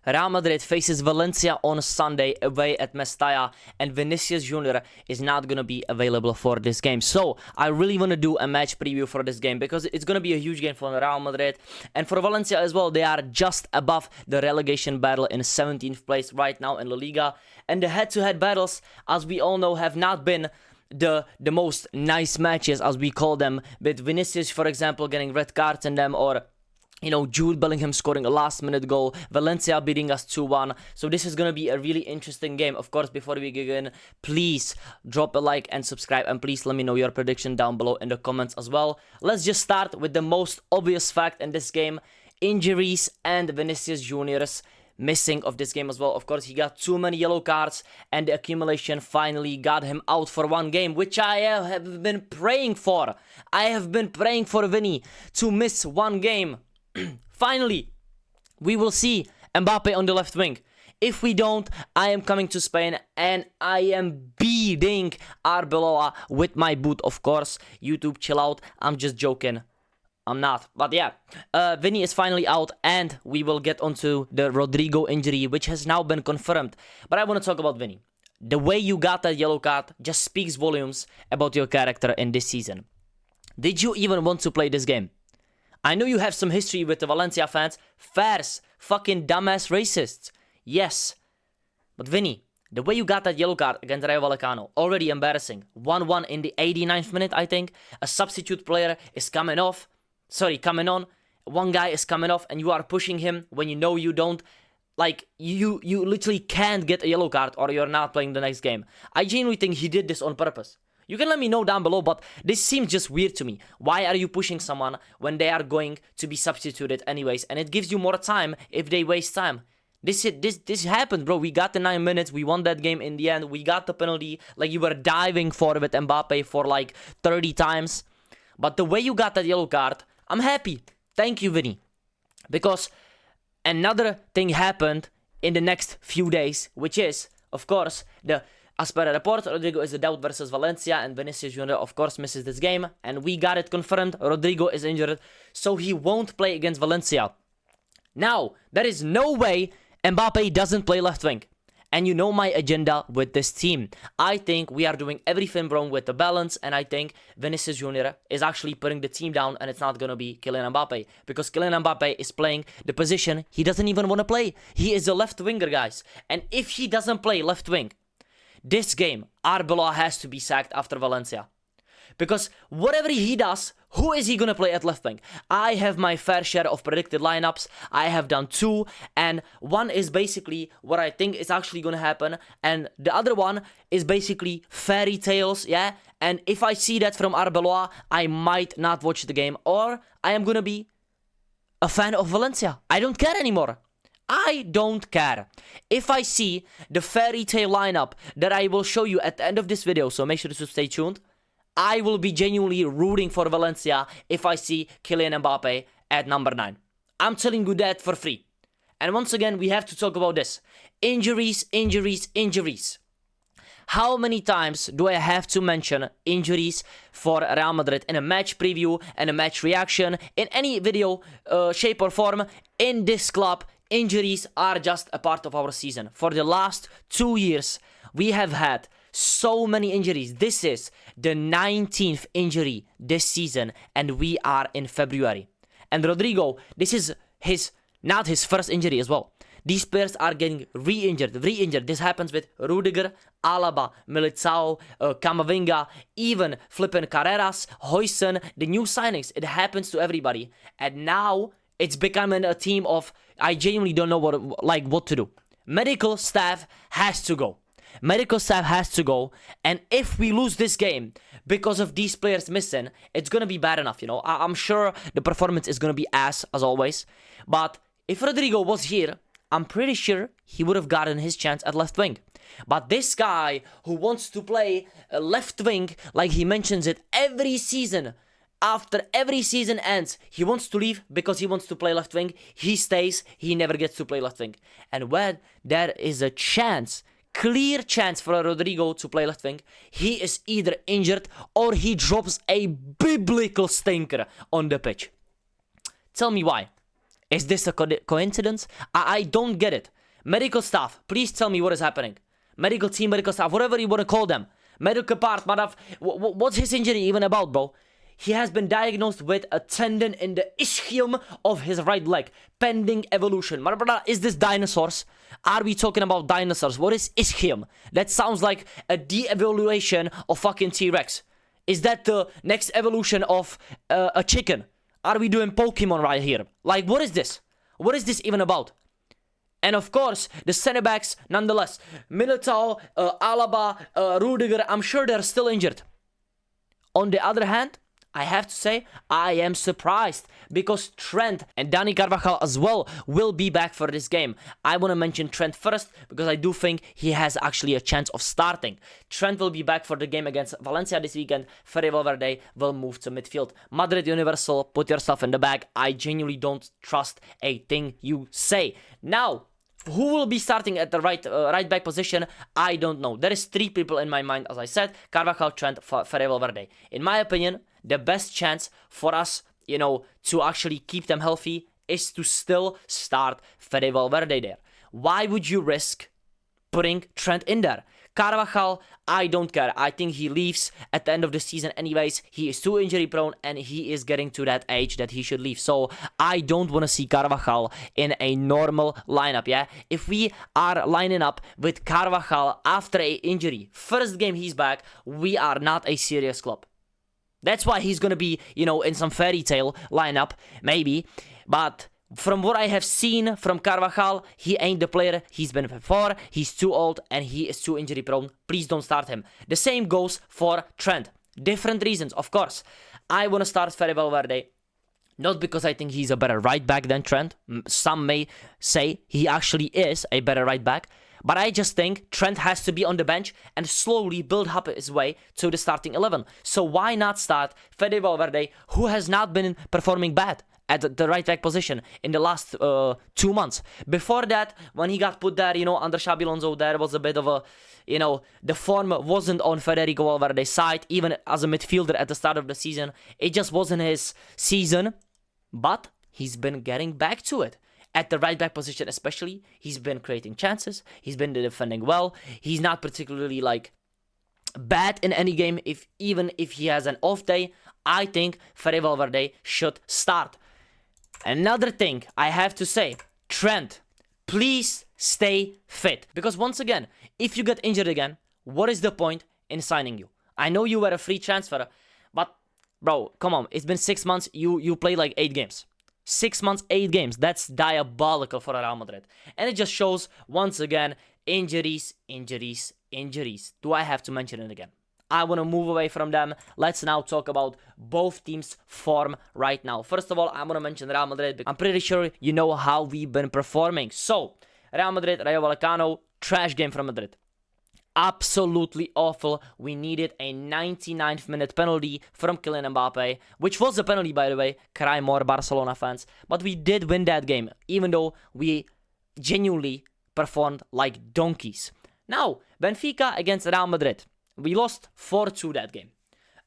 Real Madrid faces Valencia on Sunday away at Mestalla, and Vinicius Jr is not going to be available for this game. So I really want to do a match preview for this game because it's going to be a huge game for Real Madrid and for Valencia as well. They are just above the relegation battle in 17th place right now in LaLiga, and the head-to-head battles, as we all know, have not been the most nice matches, as we call them, with Vinicius, for example, getting red cards in them, or Jude Bellingham scoring a last-minute goal, Valencia beating us 2-1. So this is going to be a really interesting game. Of course, before we begin, please drop a like and subscribe, and please let me know your prediction down below in the comments as well. Let's just start with the most obvious fact in this game: injuries and Vinicius Jr.'s missing of this game as well. Of course, he got too many yellow cards, and the accumulation finally got him out for one game, which I have been praying for. I have been praying for Vinny to miss one game. Finally, we will see Mbappe on the left wing. If we don't, I am coming to Spain and I am beating Arbeloa with my boot, of course. YouTube, chill out. I'm just joking. I'm not. But yeah, Vinny is finally out, and we will get onto the Rodrygo injury, which has now been confirmed. But I want to talk about Vinny. The way you got that yellow card just speaks volumes about your character in this season. Did you even want to play this game? I know you have some history with the Valencia fans. Fairs, fucking dumbass racists. Yes. But Vinny, the way you got that yellow card against Rayo Vallecano, already embarrassing. 1-1 in the 89th minute, I think. A substitute player is coming on. One guy is coming off, and you are pushing him when you know you don't. Like, you literally can't get a yellow card or you're not playing the next game. I genuinely think he did this on purpose. You can let me know down below, but this seems just weird to me. Why are you pushing someone when they are going to be substituted anyways? And it gives you more time if they waste time. This happened, bro. We got the 9 minutes. We won that game in the end. We got the penalty. Like, you were diving for it with Mbappe for like 30 times. But the way you got that yellow card, I'm happy. Thank you, Vinny. Because another thing happened in the next few days, which is, of course, as per the report, Rodrygo is a doubt versus Valencia, and Vinicius Jr, of course, misses this game. And we got it confirmed. Rodrygo is injured, so he won't play against Valencia. Now, there is no way Mbappe doesn't play left wing. And you know my agenda with this team. I think we are doing everything wrong with the balance, and I think Vinicius Jr is actually putting the team down, and it's not going to be Kylian Mbappe. Because Kylian Mbappe is playing the position he doesn't even want to play. He is a left winger, guys. And if he doesn't play left wing, this game, Arbeloa has to be sacked after Valencia. Because whatever he does, who is he going to play at left wing? I have my fair share of predicted lineups. I have done 2, and one is basically what I think is actually going to happen, and the other one is basically fairy tales, yeah? And if I see that from Arbeloa, I might not watch the game, or I am going to be a fan of Valencia. I don't care anymore. I don't care. If I see the fairy tale lineup that I will show you at the end of this video, so make sure to stay tuned, I will be genuinely rooting for Valencia if I see Kylian Mbappe at number 9. I'm telling you that for free. And once again, we have to talk about this. Injuries, injuries, injuries. How many times do I have to mention injuries for Real Madrid in a match preview and a match reaction, in any video, shape or form? In this club, injuries are just a part of our season. For the last 2 years, we have had so many injuries. This is the 19th injury this season, and we are in February. And Rodrygo, this is not his first injury as well. These players are getting re-injured. This happens with Rudiger, Alaba, Militao, Camavinga, even flipping Carreras, Huijsen, the new signings. It happens to everybody. And now it's becoming a team of, I genuinely don't know what to do. Medical staff has to go. Medical staff has to go. And if we lose this game because of these players missing, it's going to be bad enough, I'm sure the performance is going to be ass, as always. But if Rodrygo was here, I'm pretty sure he would have gotten his chance at left wing. But this guy who wants to play left wing, like he mentions it every season, after every season ends, he wants to leave because he wants to play left wing. He stays, he never gets to play left wing. And when there is a chance, clear chance for Rodrygo to play left wing, he is either injured or he drops a biblical stinker on the pitch. Tell me why. Is this a coincidence? I don't get it. Medical staff, please tell me what is happening. Medical team, medical staff, whatever you want to call them. Medical part, what's his injury even about, bro? He has been diagnosed with a tendon in the ischium of his right leg, pending evolution. Brother, is this dinosaurs? Are we talking about dinosaurs? What is ischium? That sounds like a de-evolution of fucking T-Rex. Is that the next evolution of a chicken? Are we doing Pokemon right here? Like, what is this? What is this even about? And of course, the center backs, nonetheless. Militao, Alaba, Rudiger, I'm sure they're still injured. On the other hand, I have to say, I am surprised because Trent and Dani Carvajal as well will be back for this game. I want to mention Trent first because I do think he has actually a chance of starting. Trent will be back for the game against Valencia this weekend. Fede Valverde will move to midfield. Madrid Universal, put yourself in the bag. I genuinely don't trust a thing you say. Now, who will be starting at the right back position? I don't know. There is 3 people in my mind, as I said. Carvajal, Trent, Fede Valverde. In my opinion, the best chance for us, to actually keep them healthy is to still start Fede Valverde there. Why would you risk putting Trent in there? Carvajal, I don't care. I think he leaves at the end of the season anyways. He is too injury prone and he is getting to that age that he should leave. So I don't want to see Carvajal in a normal lineup, yeah? If we are lining up with Carvajal after an injury, first game he's back, we are not a serious club. That's why he's going to be, in some fairy tale lineup, maybe. But from what I have seen from Carvajal, he ain't the player he's been before. He's too old and he is too injury prone. Please don't start him. The same goes for Trent. Different reasons, of course. I want to start Fede Valverde. Not because I think he's a better right back than Trent. Some may say he actually is a better right back. But I just think Trent has to be on the bench and slowly build up his way to the starting 11. So why not start Fede Valverde, who has not been performing bad at the right back position in the last 2 months. Before that, when he got put there, under Xabi Alonso, there was a bit of a, the form wasn't on Federico Valverde's side, even as a midfielder at the start of the season. It just wasn't his season, but he's been getting back to it. At the right back position especially, he's been creating chances, he's been defending well, he's not particularly bad in any game, even if he has an off day. I think Fede Valverde should start. Another thing I have to say, Trent, please stay fit. Because once again, if you get injured again, what is the point in signing you? I know you were a free transfer, but bro, come on, it's been 6 months, you played 8 games. 6 months, 8 games. That's diabolical for Real Madrid. And it just shows, once again, injuries. Do I have to mention it again? I want to move away from them. Let's now talk about both teams' form right now. First of all, I want to mention Real Madrid. I'm pretty sure you know how we've been performing. So, Real Madrid, Rayo Vallecano, trash game from Madrid. Absolutely awful. We needed a 99th minute penalty from Kylian Mbappe, which was a penalty, by the way. Cry more, Barcelona fans. But we did win that game, even though we genuinely performed like donkeys. Now, Benfica against Real Madrid. We lost 4-2 that game.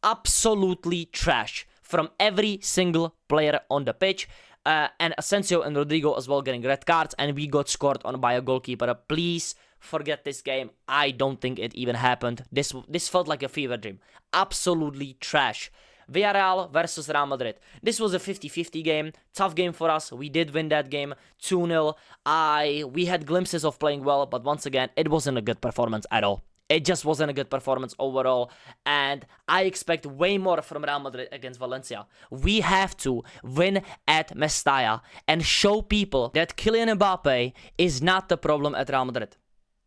Absolutely trash from every single player on the pitch. And Asensio and Rodrygo as well getting red cards. And we got scored on by a goalkeeper. Please forget this game. I don't think it even happened. This felt like a fever dream. Absolutely trash. Villarreal versus Real Madrid. This was a 50-50 game. Tough game for us. We did win that game 2-0. We had glimpses of playing well, but once again, it wasn't a good performance at all. It just wasn't a good performance overall, and I expect way more from Real Madrid against Valencia. We have to win at Mestalla and show people that Kylian Mbappe is not the problem at Real Madrid.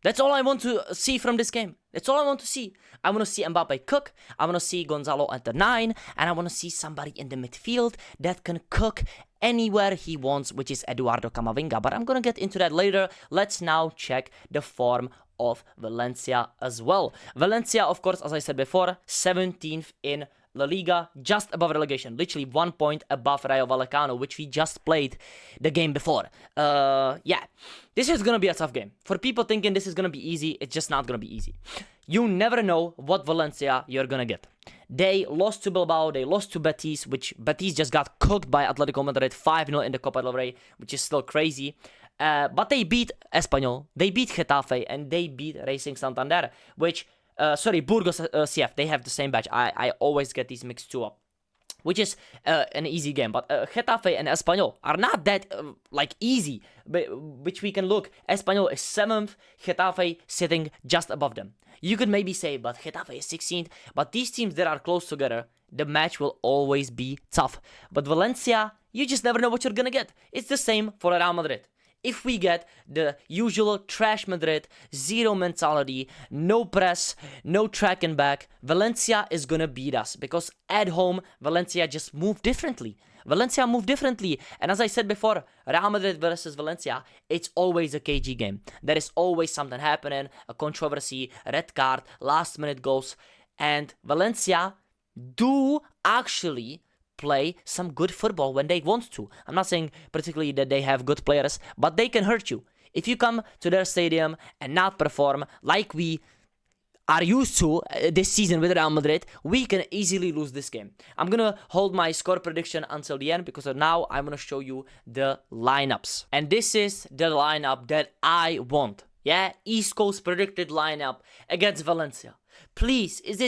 That's all I want to see from this game. That's all I want to see. I want to see Mbappe cook. I want to see Gonzalo at the 9. And I want to see somebody in the midfield that can cook anywhere he wants, which is Eduardo Camavinga. But I'm going to get into that later. Let's now check the form of Valencia as well. Valencia, of course, as I said before, 17th in LaLiga, just above relegation, literally 1 point above Rayo Vallecano, which we just played the game before. Yeah, this is going to be a tough game. For people thinking this is going to be easy, it's just not going to be easy. You never know what Valencia you're going to get. They lost to Bilbao, they lost to Betis, which Betis just got cooked by Atletico Madrid 5-0 in the Copa del Rey, which is still crazy. But they beat Espanyol, they beat Getafe, and they beat Racing Santander, which, Burgos CF, they have the same badge. I always get these mixed two up, which is an easy game. But Getafe and Espanyol are not that, easy, which we can look. Espanyol is 7th, Getafe sitting just above them. You could maybe say, but Getafe is 16th, but these teams that are close together, the match will always be tough. But Valencia, you just never know what you're gonna get. It's the same for Real Madrid. If we get the usual trash Madrid, zero mentality, no press, no track and back, Valencia is gonna beat us, because at home, Valencia just move differently. Valencia move differently, and as I said before, Real Madrid versus Valencia, it's always a cagey game. There is always something happening, a controversy, a red card, last minute goals, and Valencia do actually play some good football when they want to. I'm not saying particularly that they have good players, but they can hurt you. If you come to their stadium and not perform like we are used to this season with Real Madrid, we can easily lose this game. I'm gonna hold my score prediction until the end, because now I'm gonna show you the lineups. And this is the lineup that I want. Yeah, East Coast predicted lineup against Valencia. Please, is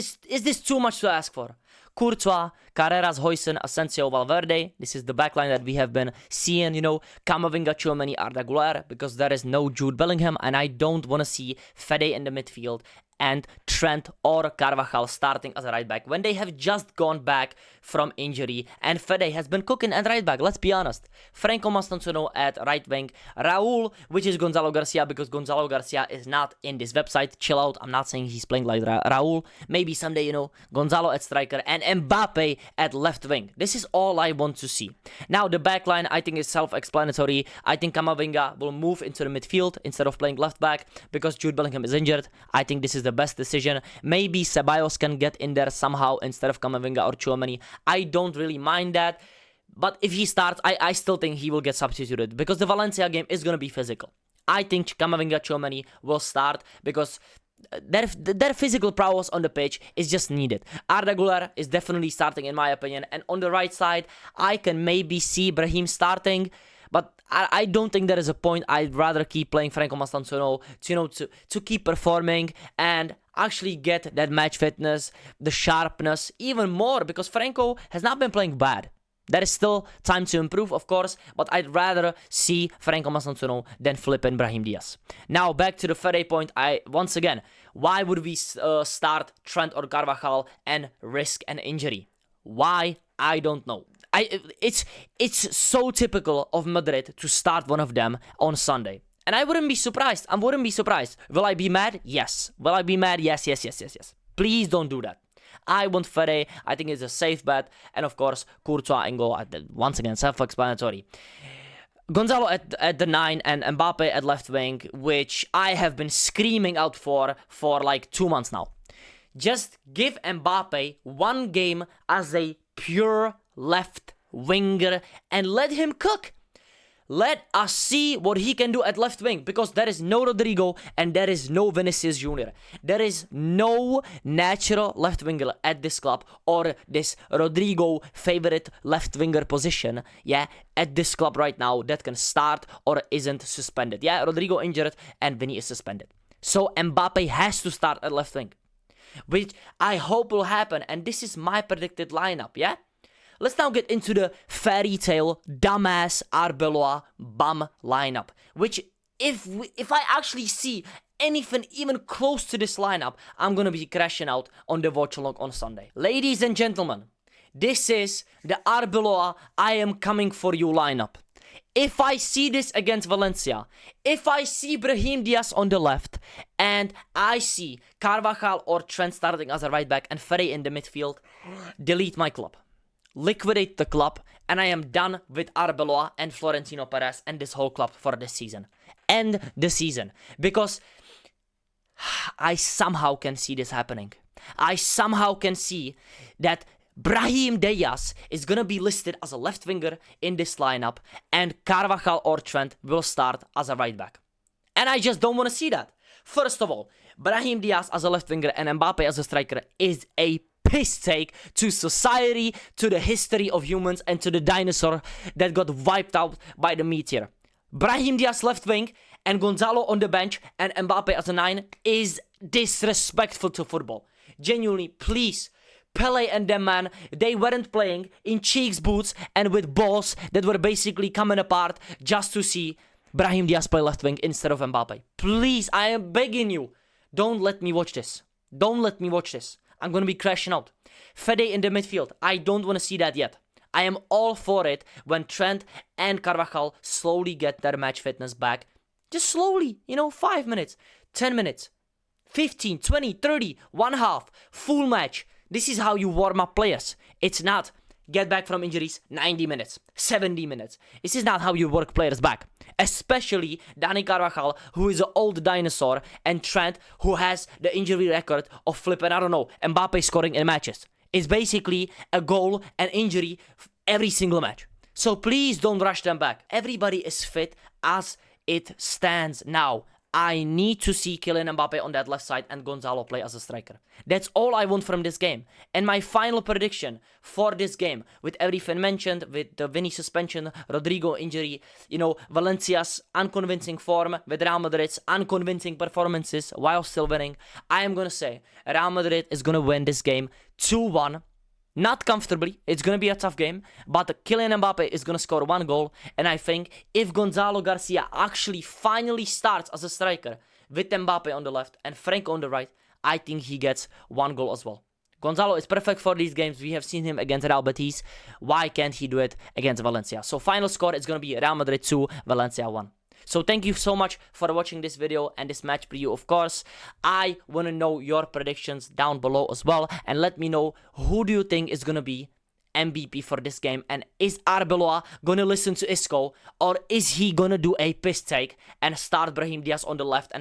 this too much to ask for? Courtois, Carreras, Huijsen, Asensio, Valverde. This is the backline that we have been seeing, Camavinga, Tchouaméni, Arda Güler, because there is no Jude Bellingham, and I don't want to see Fede in the midfield and Trent or Carvajal starting as a right back when they have just gone back from injury, and Fede has been cooking at right back. Let's be honest. Franco Mastantuono at right wing, Raúl, which is Gonzalo Garcia, because Gonzalo Garcia is not in this website. Chill out. I'm not saying he's playing like Raúl. Maybe someday, Gonzalo at striker, and Mbappe at left wing. This is all I want to see. Now, the back line, I think, is self-explanatory. I think Camavinga will move into the midfield instead of playing left back, because Jude Bellingham is injured. I think this is the best decision. Maybe Ceballos can get in there somehow instead of Camavinga or Tchouaméni. I don't really mind that. But if he starts, I still think he will get substituted, because the Valencia game is going to be physical. I think Camavinga, Tchouaméni will start, because their physical prowess on the pitch is just needed. Arda Güler is definitely starting, in my opinion. And on the right side, I can maybe see Brahim starting, but I don't think there is a point. I'd rather keep playing Franco Mastantuono to keep performing and actually get that match fitness, the sharpness even more, because Franco has not been playing bad. There is still time to improve, of course, but I'd rather see Franco Mastantuono than flipping Brahim Diaz. Now, back to the Fede point. Once again, why would we start Trent or Carvajal and risk an injury? Why? I don't know. It's so typical of Madrid to start one of them on Sunday. And I wouldn't be surprised. Will I be mad? Yes. Will I be mad? Yes. Please don't do that. I want Fede. I think it's a safe bet. And of course, Courtois and goal. Once again, self-explanatory. Gonzalo at the 9 and Mbappe at left wing, which I have been screaming out for like 2 months now. Just give Mbappe one game as a pure left winger and let him cook. Let us see what he can do at left wing, because there is no Rodrygo and there is no Vinicius Jr. There is no natural left winger at this club, or this Rodrygo favorite left winger position, at this club right now that can start or isn't suspended. Rodrygo injured and Vinny is suspended. So Mbappe has to start at left wing, which I hope will happen, and this is my predicted lineup, Let's now get into the fairy tale, dumbass, Arbeloa, bum lineup. Which, if I actually see anything even close to this lineup, I'm gonna be crashing out on the watch along on Sunday. Ladies and gentlemen, this is the Arbeloa I am coming for you lineup. If I see this against Valencia, if I see Brahim Diaz on the left, and I see Carvajal or Trent starting as a right back and Fede in the midfield, delete my club. Liquidate the club, and I am done with Arbeloa and Florentino Perez and this whole club for this season. End the season. Because I somehow can see this happening. I somehow can see that Brahim Diaz is going to be listed as a left winger in this lineup, and Carvajal or Trent will start as a right back. And I just don't want to see that. First of all, Brahim Diaz as a left winger and Mbappe as a striker is a piss take to society, to the history of humans, and to the dinosaur that got wiped out by the meteor. Brahim Diaz left wing and Gonzalo on the bench and Mbappe as a 9 is disrespectful to football. Genuinely, please. Pele and them, man, they weren't playing in cheeks boots and with balls that were basically coming apart just to see Brahim Diaz play left wing instead of Mbappe. Please, I am begging you, don't let me watch this. Don't let me watch this. I'm gonna be crashing out. Fede in the midfield, I don't want to see that yet. I am all for it when Trent and Carvajal slowly get their match fitness back. Just slowly, 5 minutes, 10 minutes, 15, 20, 30, 1/2, full match. This is how you warm up players. It's not get back from injuries 90 minutes, 70 minutes. This is not how you work players back. Especially Dani Carvajal, who is an old dinosaur, and Trent, who has the injury record of flipping, I don't know, Mbappe scoring in matches. It's basically a goal and injury every single match. So please don't rush them back. Everybody is fit as it stands now. I need to see Kylian Mbappe on that left side and Gonzalo play as a striker. That's all I want from this game. And my final prediction for this game, with everything mentioned, with the Vini suspension, Rodrygo injury, Valencia's unconvincing form, with Real Madrid's unconvincing performances while still winning, I am going to say Real Madrid is going to win this game 2-1. Not comfortably, it's going to be a tough game, but Kylian Mbappe is going to score 1 goal, and I think if Gonzalo Garcia actually finally starts as a striker with Mbappe on the left and Franco on the right, I think he gets 1 goal as well. Gonzalo is perfect for these games. We have seen him against Real Betis. Why can't he do it against Valencia? So final score is going to be Real Madrid 2, Valencia 1. So thank you so much for watching this video and this match preview, of course. I want to know your predictions down below as well. And let me know, who do you think is going to be MVP for this game? And is Arbeloa going to listen to Isco? Or is he going to do a piss take and start Brahim Diaz on the left?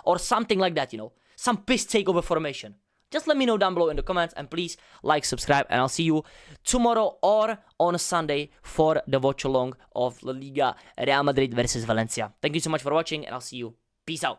Or something like that, Some piss takeover formation. Just let me know down below in the comments, and please like, subscribe, and I'll see you tomorrow or on Sunday for the watch along of LaLiga Real Madrid versus Valencia. Thank you so much for watching, and I'll see you. Peace out.